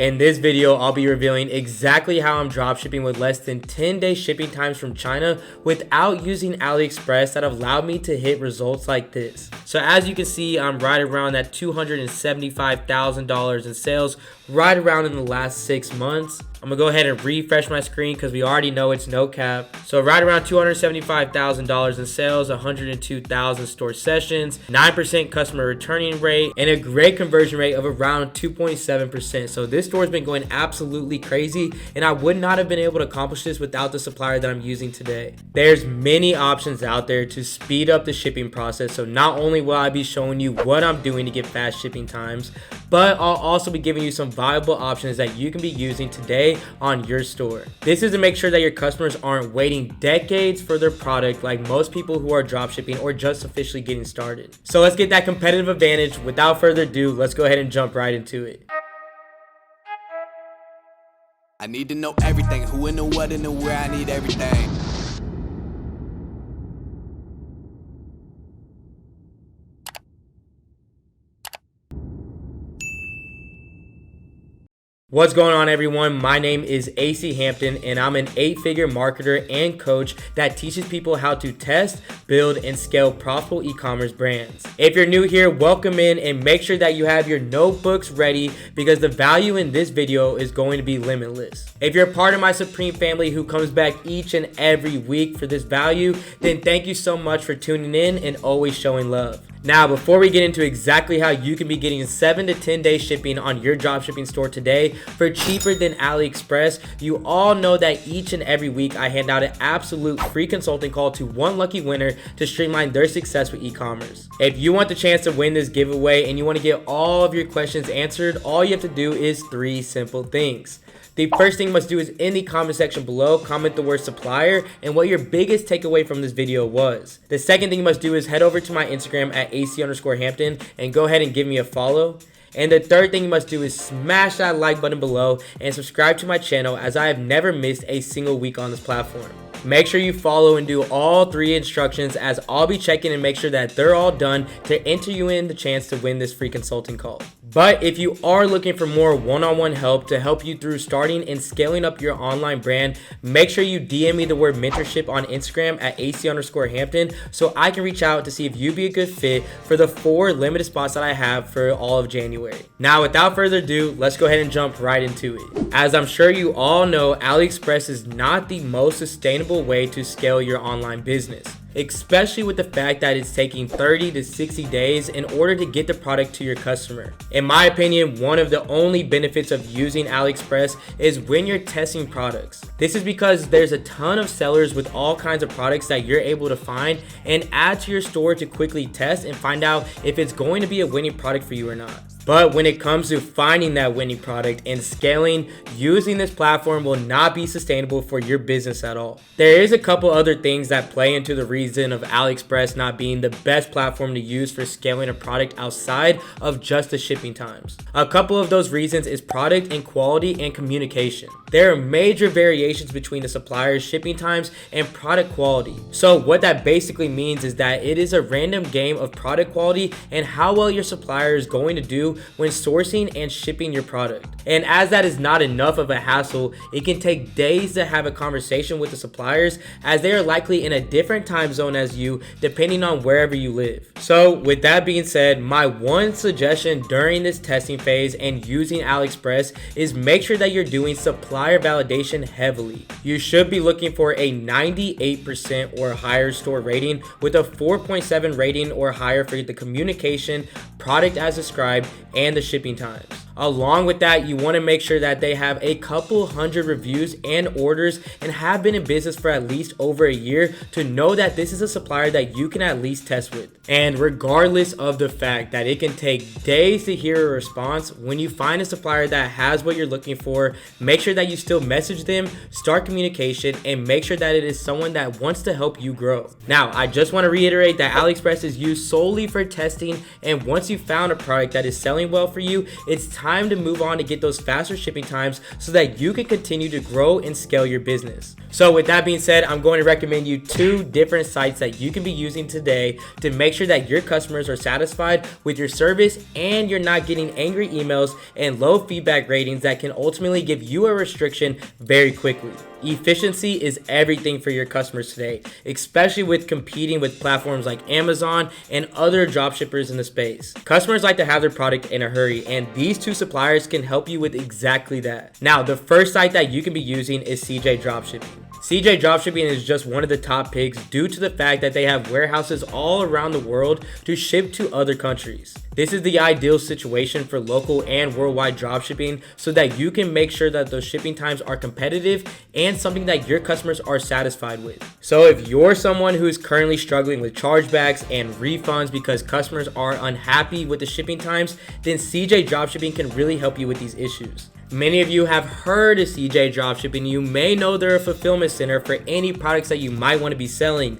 In this video, I'll be revealing exactly how I'm dropshipping with less than 10-day shipping times from China without using AliExpress that have allowed me to hit results like this. So as you can see, I'm right around that $275,000 in sales right around in the last 6 months. I'm gonna go ahead and refresh my screen because we already know it's no cap. So right around $275,000 in sales, 102,000 store sessions, 9% customer returning rate, and a great conversion rate of around 2.7%. So this store has been going absolutely crazy, and I would not have been able to accomplish this without the supplier that I'm using today. There's many options out there to speed up the shipping process. So not only will I be showing you what I'm doing to get fast shipping times, but I'll also be giving you some viable options that you can be using today on your store. This is to make sure that your customers aren't waiting decades for their product like most people who are dropshipping or just officially getting started. So let's get that competitive advantage. Without further ado, let's go ahead and jump right into it. I need to know everything, who and the what and the where, I need everything. What's going on, everyone? My name is AC Hampton, and I'm an 8-figure marketer and coach that teaches people how to test, build, and scale profitable e-commerce brands. If you're new here, welcome in, and make sure that you have your notebooks ready because the value in this video is going to be limitless. If you're a part of my Supreme family who comes back each and every week for this value, then thank you so much for tuning in and always showing love. Now, before we get into exactly how you can be getting 7 to 10 day shipping on your dropshipping store today for cheaper than AliExpress, you all know that each and every week I hand out an absolute free consulting call to one lucky winner to streamline their success with e-commerce. If you want the chance to win this giveaway and you want to get all of your questions answered, all you have to do is 3 simple things. The first thing you must do is in the comment section below, comment the word supplier and what your biggest takeaway from this video was. The second thing you must do is head over to my Instagram at AC_Hampton and go ahead and give me a follow. And the third thing you must do is smash that like button below and subscribe to my channel, as I have never missed a single week on this platform. Make sure you follow and do all 3 instructions, as I'll be checking and make sure that they're all done to enter you in the chance to win this free consulting call. But if you are looking for more one-on-one help to help you through starting and scaling up your online brand, make sure you DM me the word mentorship on Instagram at AC_Hampton so I can reach out to see if you'd be a good fit for the 4 limited spots that I have for all of January. Now, without further ado, let's go ahead and jump right into it. As I'm sure you all know, AliExpress is not the most sustainable way to scale your online business, especially with the fact that it's taking 30 to 60 days in order to get the product to your customer. In my opinion, one of the only benefits of using AliExpress is when you're testing products. This is because there's a ton of sellers with all kinds of products that you're able to find and add to your store to quickly test and find out if it's going to be a winning product for you or not. But when it comes to finding that winning product and scaling, using this platform will not be sustainable for your business at all. There is a couple other things that play into the reason of AliExpress not being the best platform to use for scaling a product outside of just the shipping times. A couple of those reasons is product and quality and communication. There are major variations between the supplier's shipping times and product quality. So what that basically means is that it is a random game of product quality and how well your supplier is going to do when sourcing and shipping your product. And as that is not enough of a hassle, it can take days to have a conversation with the suppliers, as they are likely in a different time zone as you, depending on wherever you live. So with that being said, my one suggestion during this testing phase and using AliExpress is make sure that you're doing supplier validation heavily. You should be looking for a 98% or higher store rating with a 4.7 rating or higher for the communication, product as described, and the shipping times. Along with that, you want to make sure that they have a couple hundred reviews and orders and have been in business for at least over a year to know that this is a supplier that you can at least test with. And regardless of the fact that it can take days to hear a response, when you find a supplier that has what you're looking for, make sure that you still message them, start communication, and make sure that it is someone that wants to help you grow. Now, I just want to reiterate that AliExpress is used solely for testing, and once you found a product that is selling well for you, it's time to move on to get those faster shipping times so that you can continue to grow and scale your business. So with that being said, I'm going to recommend you 2 different sites that you can be using today to make sure that your customers are satisfied with your service and you're not getting angry emails and low feedback ratings that can ultimately give you a restriction very quickly. Efficiency is everything for your customers today, especially with competing with platforms like Amazon and other dropshippers in the space. Customers like to have their product in a hurry, and these 2 suppliers can help you with exactly that. Now, the first site that you can be using is CJ Dropshipping. CJ Dropshipping is just one of the top picks due to the fact that they have warehouses all around the world to ship to other countries. This is the ideal situation for local and worldwide dropshipping so that you can make sure that those shipping times are competitive and something that your customers are satisfied with. So if you're someone who is currently struggling with chargebacks and refunds because customers are unhappy with the shipping times, then CJ Dropshipping can really help you with these issues. Many of you have heard of CJ Dropshipping. You may know they're a fulfillment center for any products that you might want to be selling,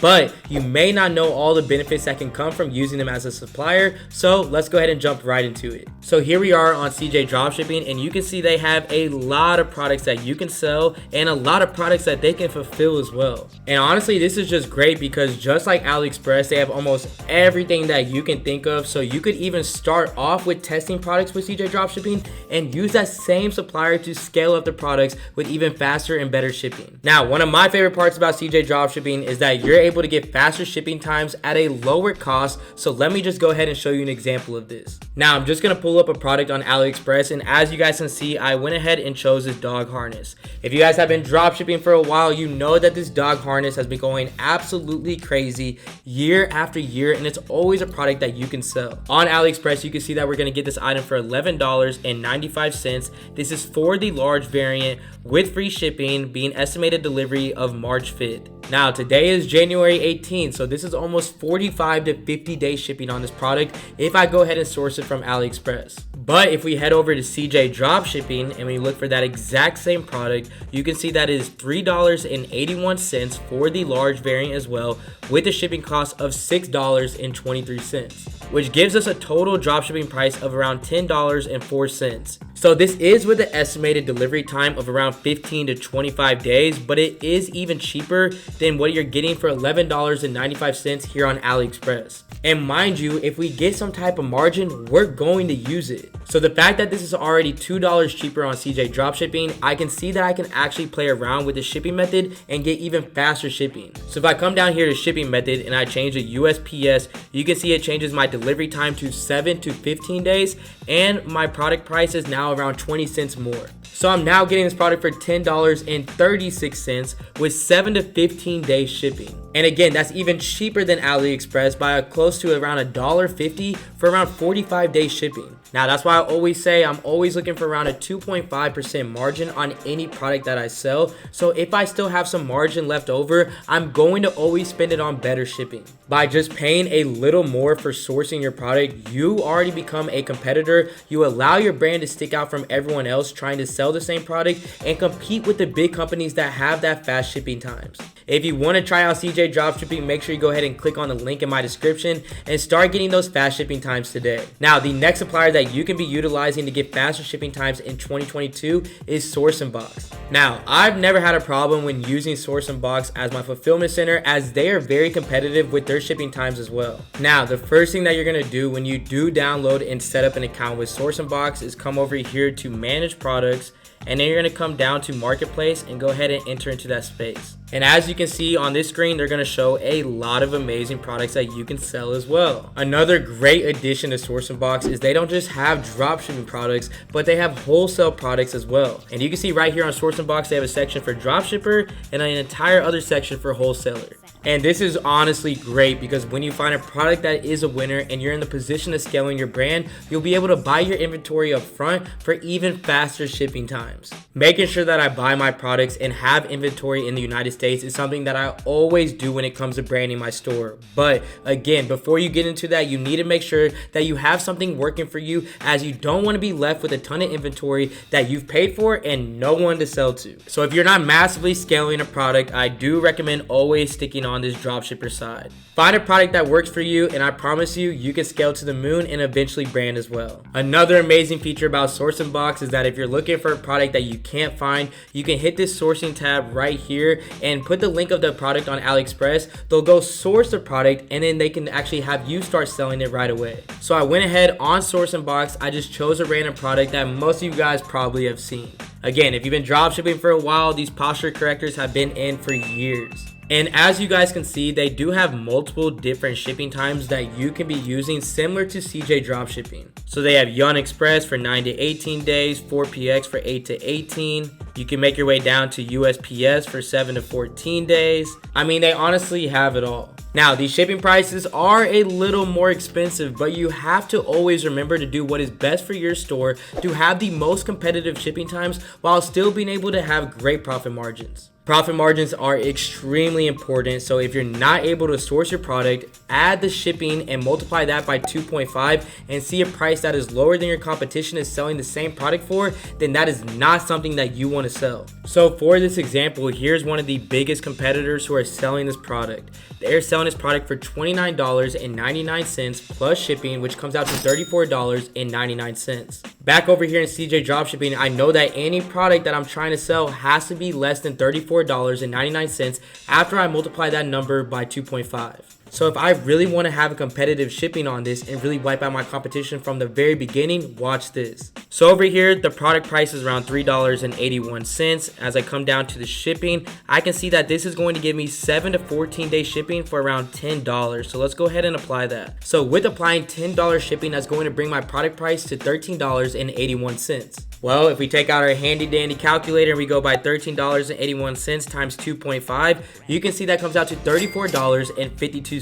but you may not know all the benefits that can come from using them as a supplier. So let's go ahead and jump right into it. So here we are on CJ Dropshipping, and you can see they have a lot of products that you can sell and a lot of products that they can fulfill as well. And honestly, this is just great because just like Aliexpress, they have almost everything that you can think of. So you could even start off with testing products with CJ Dropshipping and use that same supplier to scale up the products with even faster and better shipping. Now, one of my favorite parts about CJ Dropshipping is that you're able to get faster shipping times at a lower cost. So let me just go ahead and show you an example of this. Now, I'm just going to pull up a product on Aliexpress, and as you guys can see, I went ahead and chose this dog harness. If you guys have been dropshipping for a while, you know that this dog harness has been going absolutely crazy year after year, and it's always a product that you can sell. On Aliexpress, you can see that we're going to get this item for $11.95. This is for the large variant with free shipping, being estimated delivery of March 5th. Now, today is January 18th, so this is almost 45 to 50 day shipping on this product if I go ahead and source it from Aliexpress. But if we head over to CJ Dropshipping and we look for that exact same product, you can see that it is $3.81 for the large variant as well, with a shipping cost of $6.23, which gives us a total dropshipping price of around $10.04. So this is with an estimated delivery time of around 15 to 25 days, but it is even cheaper than what you're getting for $11.95 here on Aliexpress. And mind you, if we get some type of margin, we're going to use it. So the fact that this is already $2 cheaper on CJ Dropshipping, I can see that I can actually play around with the shipping method and get even faster shipping. So if I come down here to shipping method and I change the USPS, you can see it changes my delivery time to 7 to 15 days, and my product price is now around 20 cents more. So I'm now getting this product for $10.36 with 7 to 15 days shipping. And again, that's even cheaper than Aliexpress by close to around $1.50 for around 45 days shipping. Now, that's why I always say I'm always looking for around a 2.5% margin on any product that I sell. So if I still have some margin left over, I'm going to always spend it on better shipping. By just paying a little more for sourcing your product, you already become a competitor. You allow your brand to stick out from everyone else trying to sell the same product and compete with the big companies that have that fast shipping times. If you want to try out CJ Dropshipping, make sure you go ahead and click on the link in my description and start getting those fast shipping times today. Now, the next supplier that you can be utilizing to get faster shipping times in 2022 is SourceBox. Now, I've never had a problem when using SourceBox as my fulfillment center, as they are very competitive with their shipping times as well. Now, the first thing that you're going to do when you do download and set up an account with SourceBox is come over here to manage products, and then you're going to come down to marketplace and go ahead and enter into that space. And as you can see on this screen, they're going to show a lot of amazing products that you can sell as well. Another great addition to SourceBox is they don't just have dropshipping products, but they have wholesale products as well. And you can see right here on SourceBox, they have a section for dropshipper and an entire other section for wholesaler. And this is honestly great because when you find a product that is a winner and you're in the position of scaling your brand, you'll be able to buy your inventory up front for even faster shipping times. Making sure that I buy my products and have inventory in the United States is something that I always do when it comes to branding my store. But again, before you get into that, you need to make sure that you have something working for you, as you don't want to be left with a ton of inventory that you've paid for and no one to sell to. So if you're not massively scaling a product, I do recommend always sticking on on this dropshipper side. Find a product that works for you, and I promise you, you can scale to the moon and eventually brand as well. Another amazing feature about Sourcing Box is that if you're looking for a product that you can't find, you can hit this sourcing tab right here and put the link of the product on Aliexpress. They'll go source the product, and then they can actually have you start selling it right away. So I went ahead on Sourcing Box. I just chose a random product that most of you guys probably have seen. Again, if you've been dropshipping for a while, these posture correctors have been in for years. And as you guys can see, they do have multiple different shipping times that you can be using, similar to CJ Dropshipping. So they have Aliexpress for 9 to 18 days, 4PX for 8 to 18. You can make your way down to USPS for 7 to 14 days. I mean, they honestly have it all. Now, these shipping prices are a little more expensive, but you have to always remember to do what is best for your store to have the most competitive shipping times while still being able to have great profit margins. Profit margins are extremely important, so if you're not able to source your product, add the shipping and multiply that by 2.5 and see a price that is lower than your competition is selling the same product for, then that is not something that you want to sell. So for this example, here's one of the biggest competitors who are selling this product. They're selling this product for $29.99 plus shipping, which comes out to $34.99. Back over here in CJ Dropshipping, I know that any product that I'm trying to sell has to be less than $34.99 after I multiply that number by 2.5. So if I really want to have a competitive shipping on this and really wipe out my competition from the very beginning, watch this. So over here, the product price is around $3.81. As I come down to the shipping, I can see that this is going to give me 7 to 14 day shipping for around $10. So let's go ahead and apply that. So with applying $10 shipping, that's going to bring my product price to $13.81. Well, if we take out our handy dandy calculator and we go by $13.81 times 2.5, you can see that comes out to $34.52.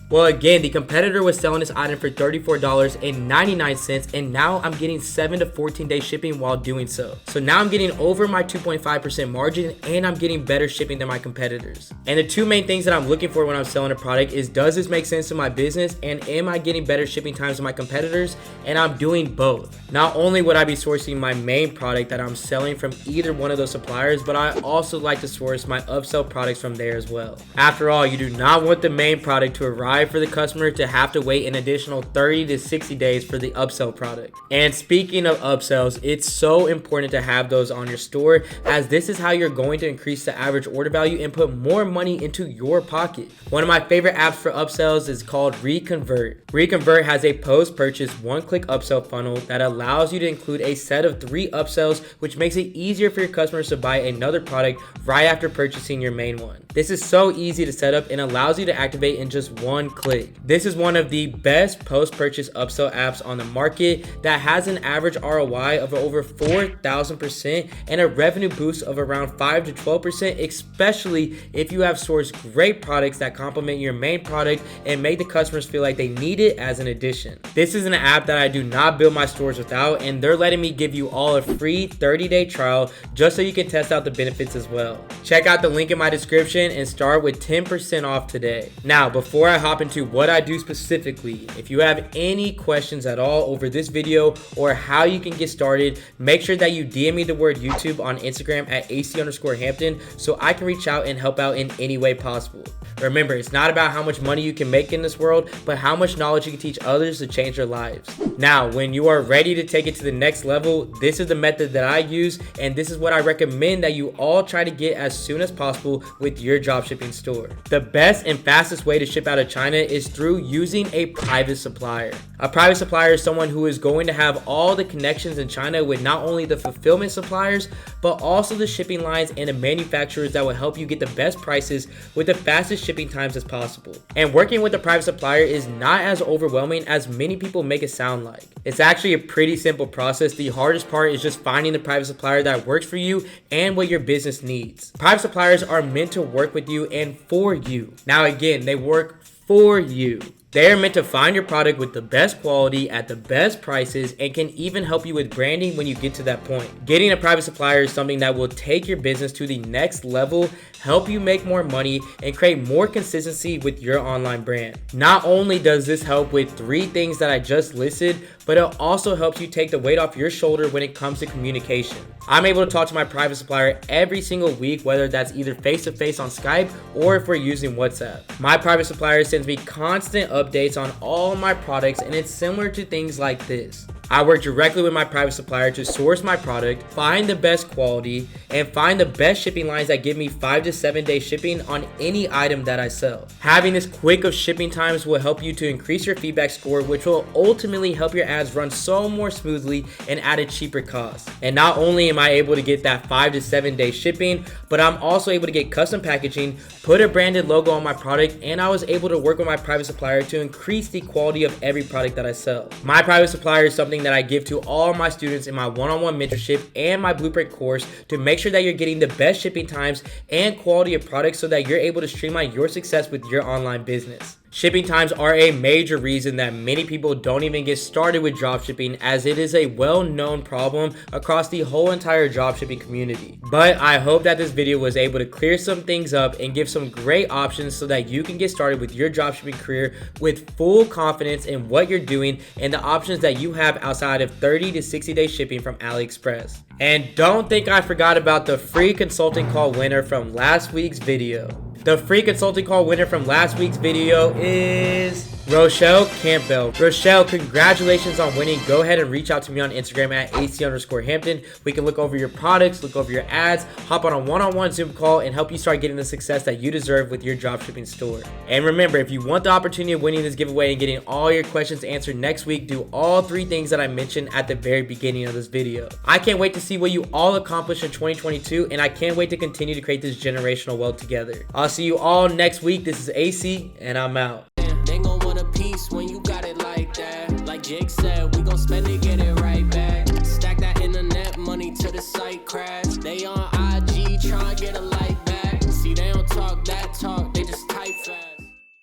Well, again, the competitor was selling this item for $34.99, and now I'm getting 7 to 14 day shipping while doing so. So now I'm getting over my 2.5% margin, and I'm getting better shipping than my competitors. And the two main things that I'm looking for when I'm selling a product is, does this make sense to my business, and am I getting better shipping times than my competitors? And I'm doing both. Not only would I be sourcing my main product that I'm selling from either one of those suppliers, but I also like to source my upsell products from there as well. After all, you do not want the main product to arrive for the customer to have to wait an additional 30 to 60 days for the upsell product. And speaking of upsells, it's so important to have those on your store, as this is how you're going to increase the average order value and put more money into your pocket. One of my favorite apps for upsells is called Reconvert. Reconvert has a post-purchase one-click upsell funnel that allows you to include a set of 3 upsells, which makes it easier for your customers to buy another product right after purchasing your main one. This is so easy to set up and allows you to activate in just one click. This is one of the best post-purchase upsell apps on the market that has an average ROI of over 4,000% and a revenue boost of around 5 to 12%, especially if you have sourced great products that complement your main product and make the customers feel like they need it as an addition. This is an app that I do not build my stores without, and they're letting me give you all a free 30-day trial just so you can test out the benefits as well. Check out the link in my description and start with 10% off today. Now, before I hop into what I do specifically, if you have any questions at all over this video or how you can get started, make sure that you DM me the word YouTube on Instagram at AC_Hampton so I can reach out and help out in any way possible. Remember, it's not about how much money you can make in this world, but how much knowledge you can teach others to change their lives. Now, when you are ready to take it to the next level, this is the method that I use, and this is what I recommend that you all try to get as soon as possible with your dropshipping store. The best and fastest way to ship out of China is through using a private supplier. A private supplier is someone who is going to have all the connections in China with not only the fulfillment suppliers, but also the shipping lines and the manufacturers that will help you get the best prices with the fastest shipping times as possible. And working with a private supplier is not as overwhelming as many people make it sound like. It's actually a pretty simple process. The hardest part is just finding the private supplier that works for you and what your business needs. Private suppliers are meant to work with you and for you. Now again, they work for you. They are meant to find your product with the best quality at the best prices and can even help you with branding when you get to that point. Getting a private supplier is something that will take your business to the next level, help you make more money, and create more consistency with your online brand. Not only does this help with 3 things that I just listed, but it also helps you take the weight off your shoulder when it comes to communication. I'm able to talk to my private supplier every single week, whether that's either face-to-face on Skype or if we're using WhatsApp. My private supplier sends me constant updates on all my products, and it's similar to things like this. I work directly with my private supplier to source my product, find the best quality, and find the best shipping lines that give me 5 to 7 day shipping on any item that I sell. Having this quick of shipping times will help you to increase your feedback score, which will ultimately help your ads run so more smoothly and at a cheaper cost. And not only am I able to get that 5 to 7 day shipping, but I'm also able to get custom packaging, put a branded logo on my product, and I was able to work with my private supplier to increase the quality of every product that I sell. My private supplier is something that I give to all my students in my one-on-one mentorship and my blueprint course to make sure that you're getting the best shipping times and quality of products so that you're able to streamline your success with your online business. Shipping times are a major reason that many people don't even get started with dropshipping, as it is a well-known problem across the whole entire dropshipping community. But I hope that this video was able to clear some things up and give some great options so that you can get started with your dropshipping career with full confidence in what you're doing and the options that you have outside of 30 to 60 day shipping from Aliexpress. And don't think I forgot about the free consulting call winner from last week's video. The free consulting call winner from last week's video is Rochelle Campbell. Rochelle, congratulations on winning. Go ahead and reach out to me on Instagram at AC_Hampton. We can look over your products, look over your ads, hop on a one-on-one Zoom call, and help you start getting the success that you deserve with your dropshipping store. And remember, if you want the opportunity of winning this giveaway and getting all your questions answered next week, do all 3 things that I mentioned at the very beginning of this video. I can't wait to see what you all accomplish in 2022, and I can't wait to continue to create this generational wealth together. I'll see you all next week. This is AC, and I'm out. They gon' want a piece when you got it like that. Like Jake said, we gon' spend it, get it right.